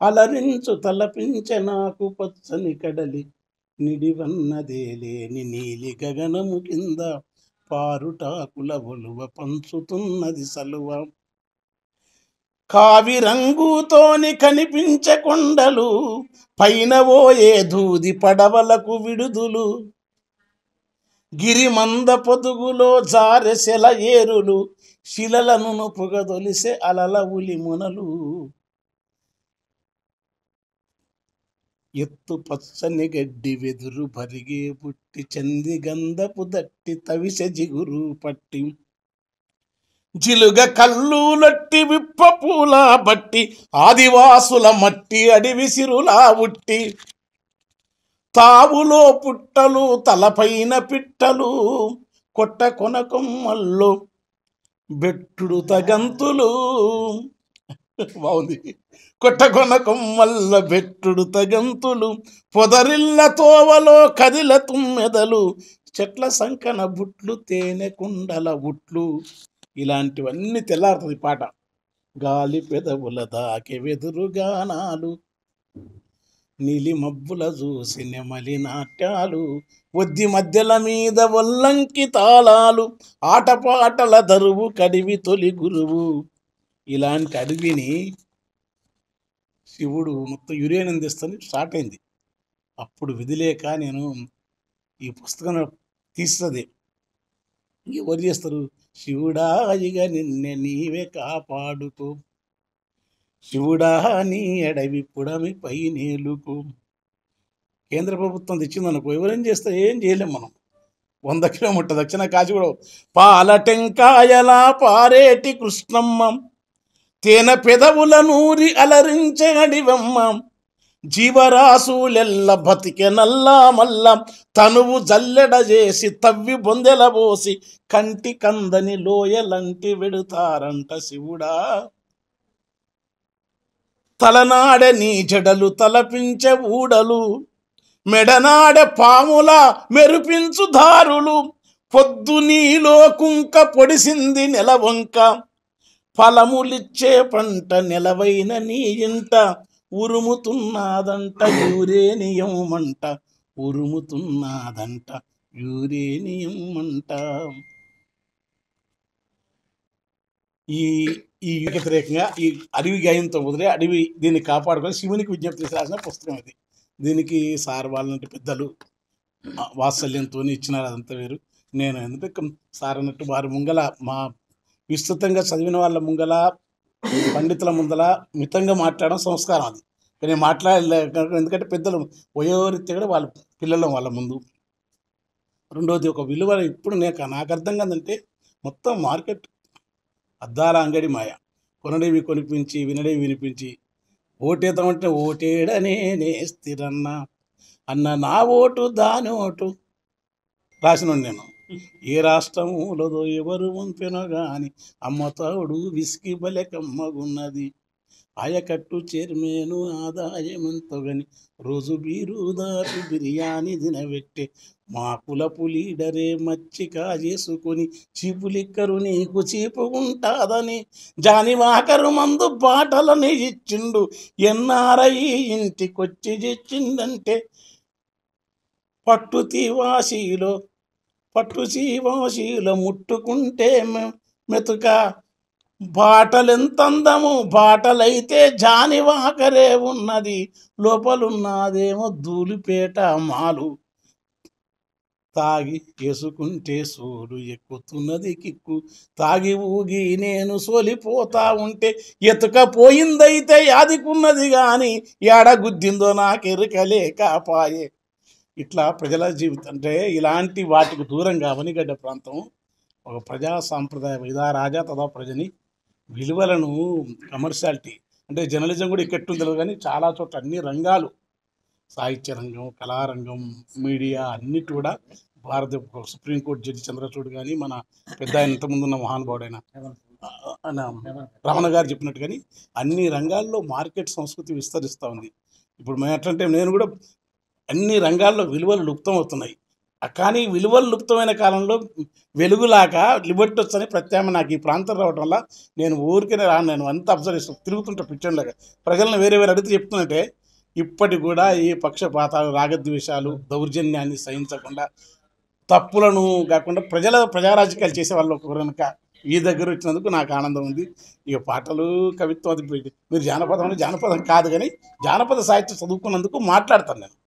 అలరించు తలపించె నాకు పచ్చని కడలి నిడివన్నదే లేని నీలి గగనము కింద పారుటాకుల ఒలువ పంచుతున్నది సలువ. కావి రంగుతోని కనిపించే కొండలు పైన ఓయే దూది పడవలకు విడుదులు. గిరిమంద పొదుగులో జారె సెల ఏరులు శిలలను పొగదొలిసే అలల ఉలి మునలు. ఎత్తు పచ్చని గడ్డి వెదురు బరిగే పుట్టి చంది గంధపు దట్టి తవిసె జిగురు పట్టి జిలుగ కళ్ళు లొట్టి విప్ప పూల బట్టి ఆదివాసుల మట్టి అడివి సిరులా ఉట్టి. తావులో పుట్టలు తలపైన పిట్టలు కొట్ట కొనకొమ్మల్లో బెట్టుడు తగంతులు. బాగుంది. కొట్టకొన కొమ్మల్ల బెట్టుడు తగంతులు పొదరిల్ల తోవలో కదిల తుమ్మెదలు చెట్ల సంకన బుట్లు తేనె కుండల బుట్లు. ఇలాంటివన్నీ తెల్లారుతుంది పాట. గాలి పెదవుల దాకే వెదురు గానాలు నీలి మబ్బుల చూసి నెమలి నాట్యాలు ఒద్ది మధ్యల మీద ఒల్లంకి తాళాలు ఆటపాటల దరువు కడివి తొలి గురువు. ఇలాంటి అడవిని శివుడు మొత్తం యురేనియం తెస్తని స్టార్ట్ అయింది. అప్పుడు విధిలేక నేను ఈ పుస్తకం తీస్తుంది. ఎవరు చేస్తారు? శివుడా ఇక నిన్నే నీవే కాపాడుకో, శివుడా నీ అడవి పుడమి పై నేలుకు. కేంద్ర ప్రభుత్వం తెచ్చిందనుకో ఎవరేం చేస్తారు? ఏం చేయలేం మనం. 100 కిలోమీటర్ దక్షిణ కాశీ కూడా పాల టెంకాయలా పారేటి కృష్ణమ్మ తేనె పెదవుల నూరి అలరించే అడివమ్మ జీవరాశులెల్ల బతికె నల్లా మల్ల తనువు జల్లెడ చేసి తవ్వి బొందెల పోసి కంటి కందని లోయలంటి వెడుతారంట శివుడా. తలనాడె నీ జడలు తలపించే ఊడలు మెడనాడె పాముల మెరుపించు దారులు పొద్దు నీలో కుంక పొడిసింది నెలవంక ఫలములిచ్చే పంట నెలవైన నీ ఇంట ఉరుముతున్నదంట యూరేనియం మంట, ఉరుముతున్నదంట యూరేనియం మంట. ఈ ఈ వ్యతిరేకంగా ఈ అడవి గాయంతో మొదలై అడవి దీన్ని కాపాడుకొని శివునికి విజ్ఞప్తి చేసి రాసిన పుస్తకం ఇది. దీనికి సార్ వాళ్ళంటే పెద్దలు వాత్సల్యంతో ఇచ్చినారు, అదంతా వేరు. నేను ఎందుకంటే సార్ అన్నట్టు వారి ముంగల మా విస్తృతంగా చదివిన వాళ్ళ ముంగల పండితుల ముందల మితంగా మాట్లాడడం సంస్కారం. అది కానీ మాట్లాడలేక, ఎందుకంటే పెద్దలు వయోరీత్యా కూడా వాళ్ళ పిల్లలు వాళ్ళ ముందు. రెండోది ఒక విలువ ఇప్పుడు నాకు అర్థం కాదంటే మొత్తం మార్కెట్ అద్దాల అంగడి మాయ. కొనడేవి కొనిపించి వినడేవి వినిపించి ఓటేద్దామంటే ఓటేడనే స్థిరన్న అన్న నా ఓటు దాని ఓటు రాసిన నేను. ఏ రాష్ట్రములదో ఎవరు వంపెనో గాని అమ్మతావుడు విసికి బలె కమ్మగున్నది ఆయకట్టు చైర్మేను ఆదాయమంతో గని రోజు బీరు దాటి బిర్యానీ తినబెట్టే మా కులపు లీడరే మచ్చిక చేసుకొని చీపులిక్కరు నీకు చీపుకుంటాదని జానివాకరు మందు బాటలని ఇచ్చిండు ఎన్ఆర్ఐ ఇంటికొచ్చి ఇచ్చిందంటే పట్టు చీవాశీలో ముట్టుకుంటే మెతుక బాటలెంతందము బాటలైతే జానివాకరే ఉన్నది లోపలున్నదేమో ధూళిపేట మాలు తాగి వేసుకుంటే సోలు ఎక్కుతున్నది కిక్కు తాగి ఊగి నేను సోలిపోతా ఉంటే ఎతుకపోయిందైతే యాదికున్నది కానీ ఏడగుద్దిందో నాకెరుకలేకపాయే. ఇట్లా ప్రజల జీవితం అంటే ఇలాంటి వాటికి దూరంగా అవనిగడ్డ ప్రాంతం ఒక ప్రజా సాంప్రదాయ ఇదా రాజా తదా ప్రజని విలువలను కమర్షియాలిటీ అంటే జర్నలిజం కూడా ఇక్కట్టు తెలియదు కానీ చాలా చోట్ల అన్ని రంగాలు సాహిత్య రంగం, కళారంగం, మీడియా అన్నిటి కూడా భారత సుప్రీంకోర్టు జడ్జి చంద్రచూడ్ కానీ మన పెద్ద ఆయన ఇంతకుముందున్న మహానుభావుడైన రమణ గారు చెప్పినట్టు కానీ అన్ని రంగాల్లో మార్కెట్ సంస్కృతి విస్తరిస్తూ ఉంది. ఇప్పుడు మేము ఎట్లంటే నేను కూడా అన్ని రంగాల్లో విలువలు లుప్తం అవుతున్నాయి. కానీ విలువలు లుప్తమైన కాలంలో వెలుగులాగా లిబర్టీ అని ప్రత్యామ్నాయం నాకు ఈ ప్రాంతం రావడం వల్ల నేను ఊరికనే రాను. నేను అంతా అబ్జర్వ్ చేస్తాను, తిరుగుతుంటా పిచ్చోళ్ళగా. ప్రజలను వేరే వేరే అడిగితే చెప్తున్నట్టే ఇప్పటికి కూడా ఈ పక్షపాతాలు, రాగద్వేషాలు, దౌర్జన్యాన్ని సహించకుండా తప్పులను కాకుండా ప్రజా రాజకీయాలు చేసే వాళ్ళు ఒకరు కనుక ఈ దగ్గర వచ్చినందుకు నాకు ఆనందం ఉంది. ఇక పాటలు, కవిత్వం అది మీరు జానపదం అంటే జానపదం కాదు, కానీ జానపద సాహిత్యం చదువుకున్నందుకు మాట్లాడతాను నేను.